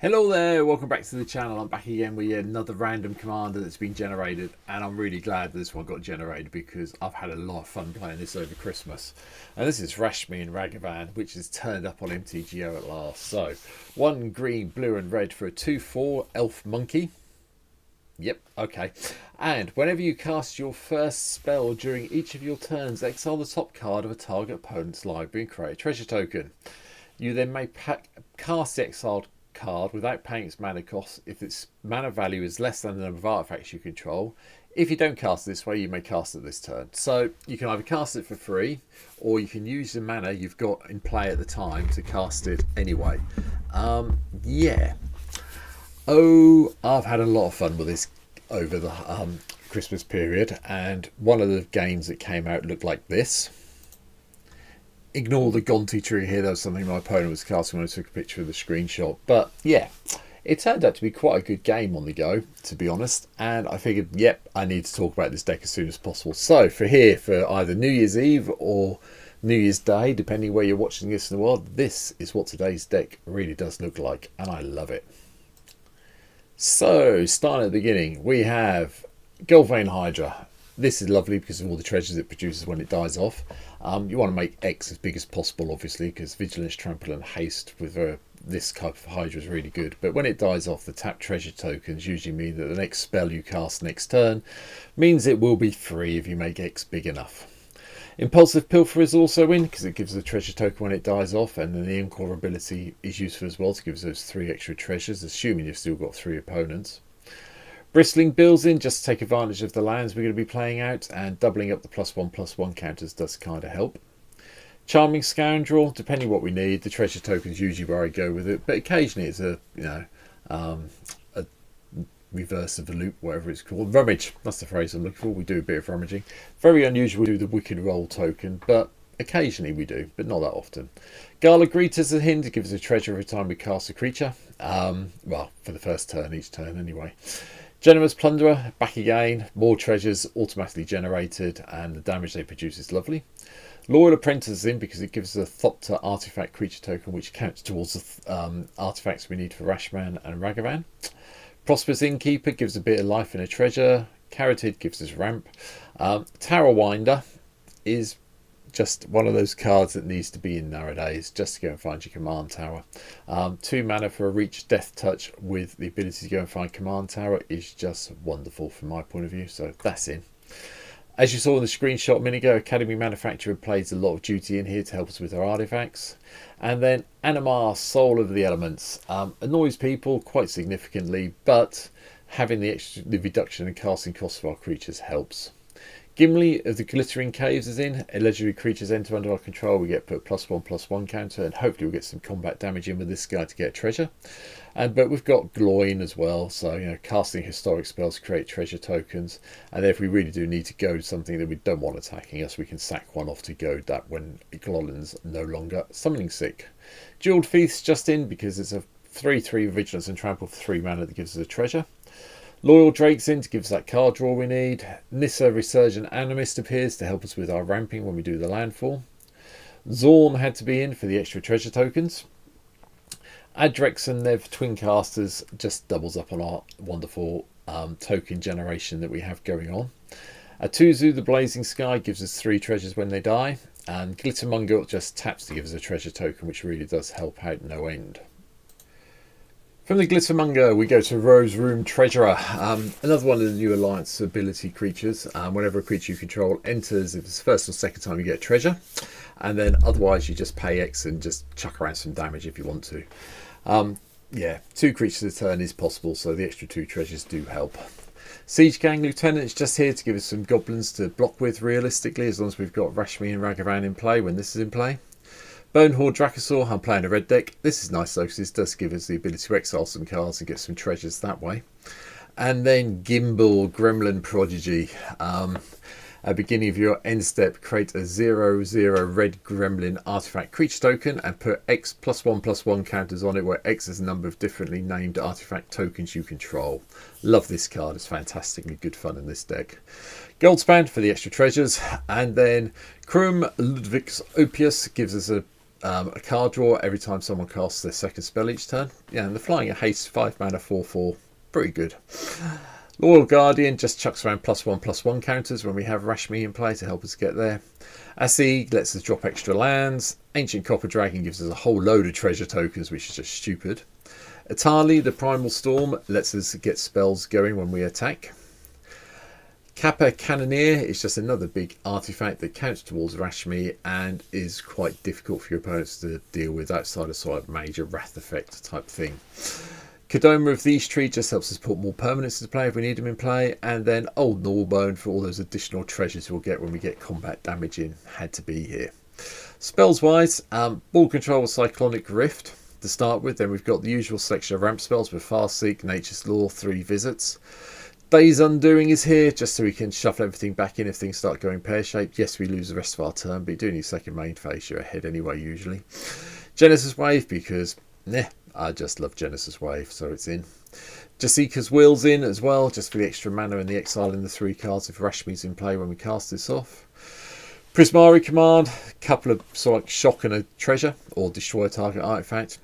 Hello there, welcome back to the channel. I'm back again with yet another random commander that's been generated, and I'm really glad this one got generated because I've had a lot of fun playing this over Christmas. And this is Rashmi and Ragavan, which is turned up on MtGO at last. So, 1 green, blue and red for a 2/4 elf monkey. Yep, okay. And whenever you cast your first spell during each of your turns, exile the top card of a target opponent's library and create a treasure token. You then may cast the exiled card without paying its mana cost if its mana value is less than the number of artifacts you control. If you don't cast it this way, you may cast it this turn. So you can either cast it for free, or you can use the mana you've got in play at the time to cast it anyway. Yeah. Oh, I've had a lot of fun with this over the Christmas period, and one of the games that came out looked like this. Ignore the Gonti tree here, that was something my opponent was casting when I took a picture of the screenshot. But yeah, it turned out to be quite a good game on the go, to be honest. And I figured, yep, I need to talk about this deck as soon as possible. So for either New Year's Eve or New Year's Day, depending where you're watching this in the world, this is what today's deck really does look like, and I love it. So, starting at the beginning, we have Goldvein Hydra. This is lovely because of all the treasures it produces when it dies off. You want to make X as big as possible, obviously, because Vigilance, Trample and Haste with this type of Hydra is really good. But when it dies off, the tapped treasure tokens usually mean that the next spell you cast next turn means it will be free if you make X big enough. Impulsive Pilfer is also in because it gives a treasure token when it dies off, and then the Encore ability is useful as well to give us those 3 extra treasures, assuming you've still got 3 opponents. Bristling Bill's in just to take advantage of the lands we're going to be playing out, and doubling up the +1/+1 counters does kind of help. Charming Scoundrel, depending what we need, the treasure token is usually where I go with it, but occasionally it's a reverse of the loop, whatever it's called. Rummage, that's the phrase I'm looking for. We do a bit of rummaging. Very unusual to do the Wicked Roll token, but occasionally we do, but not that often. Gala Greeter's a hint, it gives us a treasure every time we cast a creature. Well, for the first turn, each turn anyway. Generous Plunderer, back again, more treasures automatically generated, and the damage they produce is lovely. Loyal Apprentice is in because it gives us a Thopter artifact creature token, which counts towards the artifacts we need for Rashman and Ragavan. Prosperous Innkeeper gives a bit of life in a treasure. Carotid gives us ramp. Tower Winder is just one of those cards that needs to be in nowadays, just to go and find your command tower. 2 mana for a reach Death Touch with the ability to go and find command tower is just wonderful from my point of view, so that's in. As you saw in the screenshot a minute ago, Academy Manufacturer plays a lot of duty in here to help us with our artifacts. And then Animar, Soul of the Elements, annoys people quite significantly, but having the reduction in casting costs of our creatures helps. Gimli of the Glittering Caves is in. Legendary creatures enter under our control. We get put +1/+1 counter, and hopefully we'll get some combat damage in with this guy to get a treasure. But we've got Gloin as well, so casting historic spells create treasure tokens. And if we really do need to goad something that we don't want attacking us, we can sack one off to goad that when Glolin's no longer summoning sick. Jeweled Thief's just in because it's a 3/3 Vigilance and Trample for 3 mana that gives us a treasure. Loyal Drake's in to give us that card draw we need. Nissa Resurgent Animist appears to help us with our ramping when we do the landfall. Zorn had to be in for the extra treasure tokens. Adrex and Nev Twin Casters just doubles up on our wonderful token generation that we have going on. Atuzu the Blazing Sky gives us 3 treasures when they die. And Glittermonger just taps to give us a treasure token, which really does help out no end. From the Glittermonger, we go to Rose Room Treasurer, another one of the new Alliance ability creatures. Whenever a creature you control enters, if it's the first or second time you get a treasure, and then otherwise you just pay X and just chuck around some damage if you want to. Yeah, 2 creatures a turn is possible, so the extra 2 treasures do help. Siege Gang Lieutenant is just here to give us some goblins to block with realistically, as long as we've got Rashmi and Ragavan in play when this is in play. Bonehorde Dracosaur, I'm playing a red deck. This is nice though, because this does give us the ability to exile some cards and get some treasures that way. And then Gimbal Gremlin Prodigy. At the beginning of your end step, create a 0/0 red gremlin artifact creature token and put X +1/+1 counters on it, where X is a number of differently named artifact tokens you control. Love this card, it's fantastically good fun in this deck. Goldspan for the extra treasures, and then Krum Ludwig's Opius gives us a A card draw every time someone casts their second spell each turn. Yeah, and the flying at haste 5 mana 4/4, pretty good. Loyal Guardian just chucks around +1/+1 counters when we have Rashmi in play to help us get there. Asi lets us drop extra lands. Ancient Copper Dragon gives us a whole load of treasure tokens, which is just stupid. Atali, the Primal Storm, lets us get spells going when we attack. Kappa Cannoneer is just another big artifact that counts towards Rashmi and is quite difficult for your opponents to deal with outside of sort of major wrath effect type thing. Kodama of the East Tree just helps us put more permanents into play if we need them in play, and then Old Gnawbone for all those additional treasures we'll get when we get combat damage in. Had to be here. Spells wise, Ball Control with Cyclonic Rift to start with, then we've got the usual selection of ramp spells with Farseek, Nature's Law, 3 visits. Day's Undoing is here just so we can shuffle everything back in if things start going pear-shaped. Yes, we lose the rest of our turn, but doing your second main phase, you're ahead anyway usually. Genesis Wave because, I just love Genesis Wave, so it's in. Jasika's Will's in as well, just for the extra mana and the exile in the 3 cards if Rashmi's in play when we cast this off. Prismari Command, couple of sort of like shock and a treasure, or destroy a target artifact.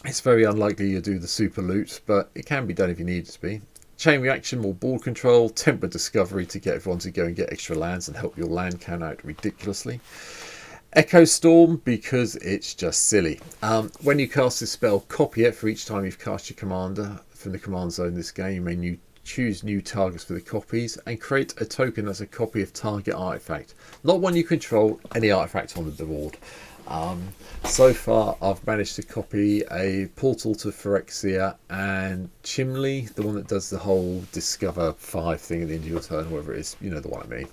It's very unlikely you do the super loot, but it can be done if you need it to be. Chain Reaction, more board control. Temper Discovery to get everyone to go and get extra lands and help your land count out ridiculously. Echo Storm because it's just silly. When you cast this spell, copy it for each time you've cast your commander from the command zone this game, and you choose new targets for the copies and create a token that's a copy of target artifact. Not one you control, any artifact on the board. So far I've managed to copy a Portal to Phyrexia and Chimley, the one that does the whole Discover 5 thing at the end of your turn, whatever it is, you know the one I mean.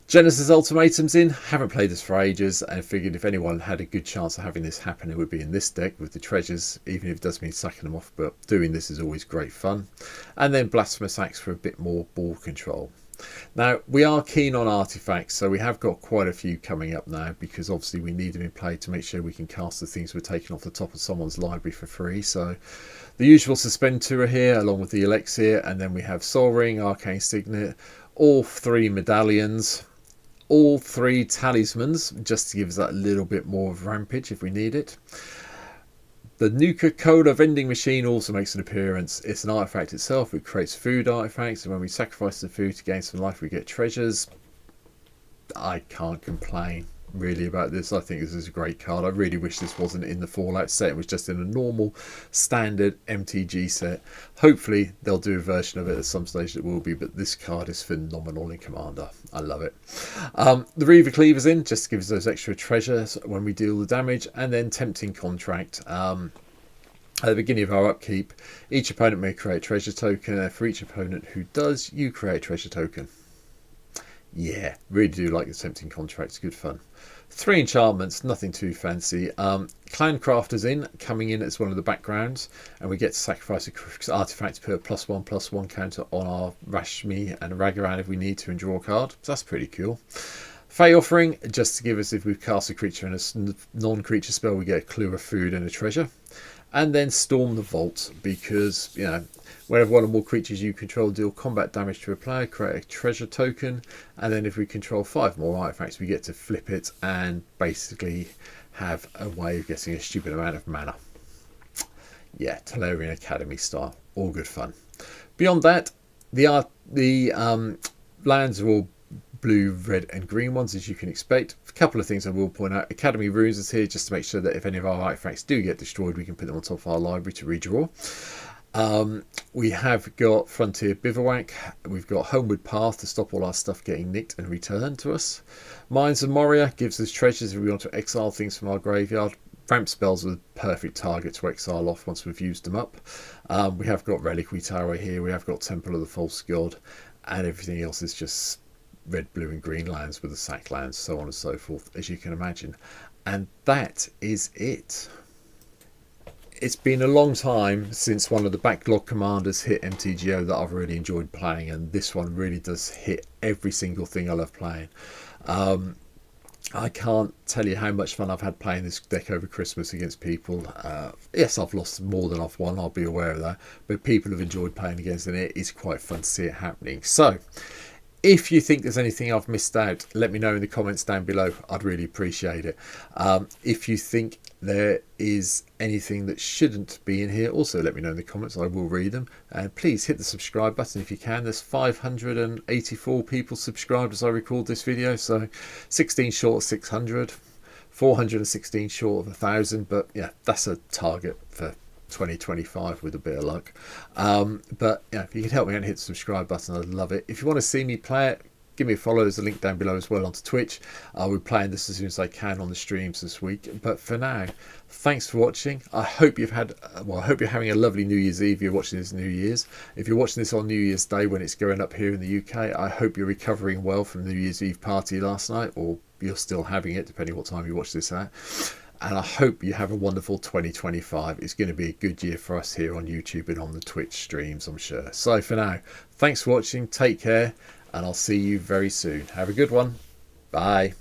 Genesis Ultimatum's in. Haven't played this for ages and figured if anyone had a good chance of having this happen, it would be in this deck with the treasures, even if it does mean sacking them off, but doing this is always great fun. And then Blasphemous Axe for a bit more ball control. Now, we are keen on artifacts, so we have got quite a few coming up now because obviously we need them in play to make sure we can cast the things we're taking off the top of someone's library for free. So the usual Suspend Tour here along with the Elixir, and then we have Soul Ring, Arcane Signet, all 3 medallions, all 3 talismans, just to give us that little bit more of rampage if we need it. The Nuka-Cola vending machine also makes an appearance. It's an artifact itself. It creates food artifacts, and when we sacrifice the food to gain some life, we get treasures. I can't complain really about this. I think this is a great card. I really wish this wasn't in the Fallout set. It was just in a normal standard MTG set. Hopefully they'll do a version of it at some stage that will be, but this card is phenomenal in Commander. I love it. The Reaver Cleaver's in, just gives those extra treasures when we deal the damage, and then Tempting Contract. At the beginning of our upkeep, each opponent may create a treasure token, and for each opponent who does, you create a treasure token. Yeah, really do like the Tempting Contract. It's good fun. 3 enchantments, nothing too fancy. Clan Crafter's in, coming in as one of the backgrounds, and we get to sacrifice an artifact to put a +1/+1 counter on our Rashmi and Ragavan if we need to and draw a card. So that's pretty cool. Fey Offering, just to give us, if we've cast a creature and a non-creature spell, we get a clue of food and a treasure. And then Storm the Vault, because, you know, whenever one or more creatures you control deal combat damage to a player, create a treasure token, and then if we control 5 more artifacts, we get to flip it and basically have a way of getting a stupid amount of mana. Yeah, Tolarian Academy style, all good fun. Beyond that, the lands are all blue, red and green ones, as you can expect. A couple of things I will point out. Academy Runes is here just to make sure that if any of our artifacts do get destroyed, we can put them on top of our library to redraw. We have got Frontier Bivouac. We've got Homeward Path to stop all our stuff getting nicked and returned to us. Mines of Moria gives us treasures if we want to exile things from our graveyard. Ramp spells are the perfect target to exile off once we've used them up. We have got Reliquary Tower here. We have got Temple of the False God, and everything else is just red, blue and green lands with the sack lands, so on and so forth, as you can imagine. And that is it. It's been a long time since one of the backlog commanders hit MTGO that I've really enjoyed playing, and this one really does hit every single thing I love playing. I can't tell you how much fun I've had playing this deck over Christmas against people. Yes, I've lost more than I've won, I'll be aware of that, but people have enjoyed playing against it. It is quite fun to see it happening. So If you think there's anything I've missed out, let me know in the comments down below. I'd really appreciate it. If you think there is anything that shouldn't be in here, also let me know in the comments. I will read them. And please hit the subscribe button if you can. There's 584 people subscribed as I record this video, so 16 short of 600, 416 short of 1,000. But yeah, that's a target for 2025 with a bit of luck. But yeah, if you could help me out and hit the subscribe button, I'd love it. If you want to see me play it, give me a follow. There's a link down below as well onto Twitch. We're playing this as soon as I can on the streams this week. But for now, thanks for watching. I hope you've had, well, I hope you're having a lovely New Year's Eve. You're watching this New Year's. If you're watching this on New Year's Day when it's going up here in the UK, I hope you're recovering well from the New Year's Eve party last night, or you're still having it, depending what time you watch this at. And I hope you have a wonderful 2025. It's going to be a good year for us here on YouTube and on the Twitch streams, I'm sure. So for now, thanks for watching. Take care, and I'll see you very soon. Have a good one. Bye.